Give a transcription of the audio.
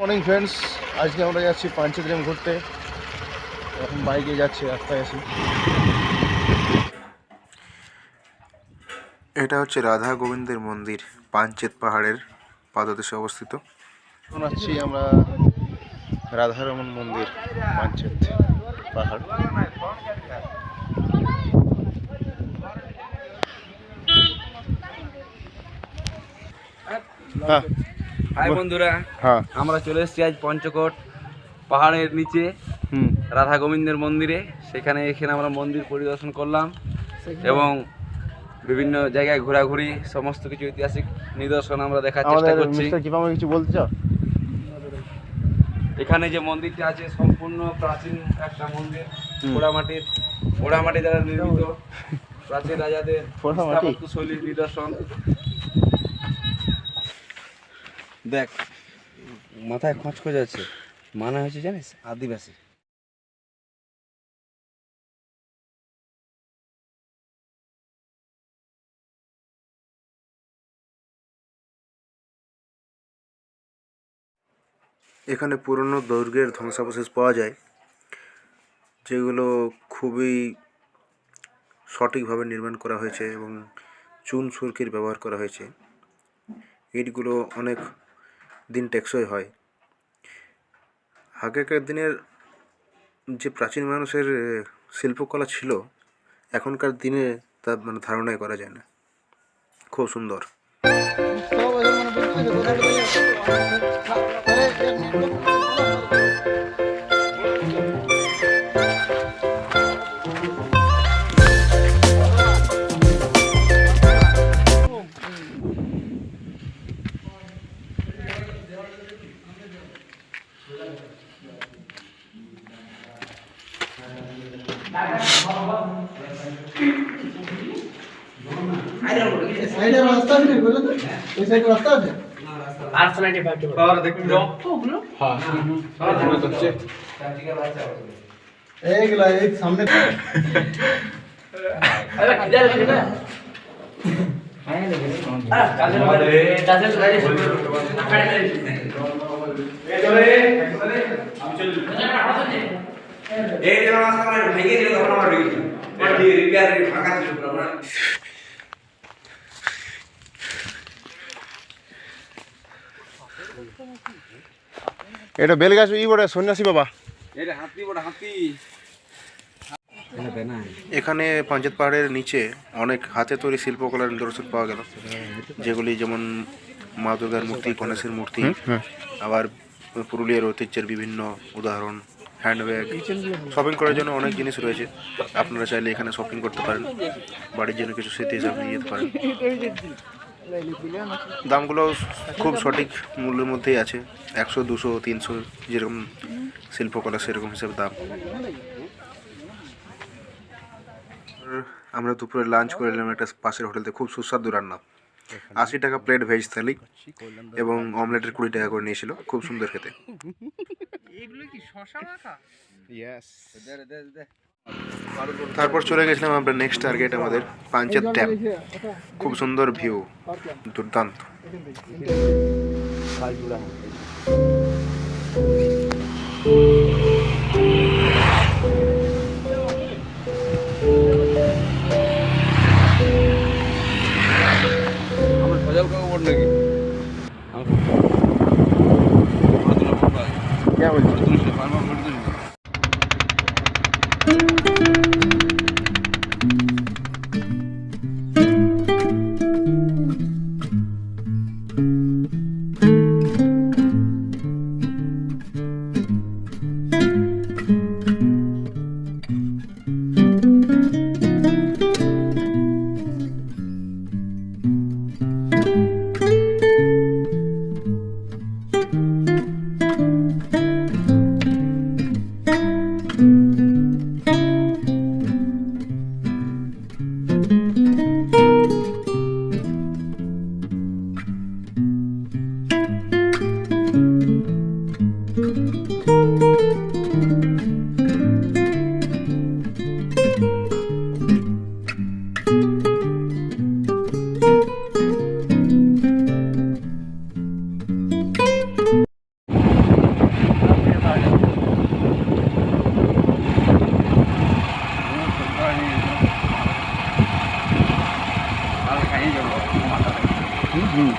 Morning friends, আজকে আমরা যাচ্ছি পাঞ্চেত ঘুরতে। এখন বাইকে যাচ্ছি, রাস্তায় আছি। এটা হচ্ছে রাধা গোবিন্দের মন্দির, পাঞ্চেত পাহাড়ের পাদদেশে অবস্থিত। এখন আসছি আমরা রাধারমন মন্দির, পাঞ্চেত পাহাড়। হাই বন্ধুরা, হ্যাঁ, আমরা চলে এসেছি আজ পঞ্চকোট পাহাড়ের নিচে রাধা গোবিন্দের মন্দিরে। সেখানে আমরা মন্দির পরিদর্শন করলাম এবং বিভিন্ন জায়গায় ঘোরাঘুরি, সমস্ত কিছু ঐতিহাসিক নিদর্শন আমরা দেখার চেষ্টা করছি। কিছু বলতে চাও? এখানে যে মন্দিরটা আছে সম্পূর্ণ প্রাচীন একটা মন্দির, পোড়ামাটি দ্বারা নির্মিত, প্রাচীন রাজাদের স্থাপত্যশৈলীর নিদর্শন। দেখ, মাথায় খচখচ আছে, মানে হয়েছে জানিস আদিবাসী। এখানে পুরনো দুর্গের ধ্বংসাবশেষ পাওয়া যায়, যেগুলো খুবই সঠিকভাবে নির্মাণ করা হয়েছে এবং চুন সুরকির ব্যবহার করা হয়েছে। ইটগুলো অনেক দিন টেকসই হয়। আগেকার দিনের যে প্রাচীন মানুষের শিল্পকলা ছিল, এখনকার দিনে তা ধারণাই করা যায় না। খুব সুন্দর। রাস্তা আছে, বলে তো ওই সাইডে রাস্তা আছে। এইগুলা এই সামনে এটা বেলগাছ ই বড় সন্ন্যাসী বাবা। এখানে পাঞ্চেত পাহাড়ের নিচে অনেক হাতে তৈরি শিল্পকলার নিদর্শন পাওয়া গেল, যেগুলি যেমন মা দুর্গার মূর্তি, গণেশের মূর্তি, আবার পুরুলিয়ার ঐতিহ্যের বিভিন্ন উদাহরণ, হ্যান্ডব্যাগ। শপিং করার জন্য অনেক জিনিস রয়েছে, আপনারা চাইলে এখানে শপিং করতে পারেন, বাড়ির জন্য কিছু স্মৃতি হিসাবে নিয়ে যেতে পারেন। দামগুলো খুব সঠিক মূল্যের মধ্যেই আছে, 100, 200, 300 যেরকম শিল্পকলা সেরকম হিসেবে দাম। আমরা দুপুরে লাঞ্চ করে নিলাম একটা পাশের হোটেলতে, খুব সুস্বাদু রান্না। 80 টাকা প্লেট ভেজ থালি এবং অমলেটের 20 টাকা করে নিয়েছিল, খুব সুন্দর খেতে। তারপর চলে গেছিলাম আমরা নেক্সট টার্গেট আমাদের পাঞ্চেত ড্যাম। খুব সুন্দর ভিউ, দুর্দান্ত। হুম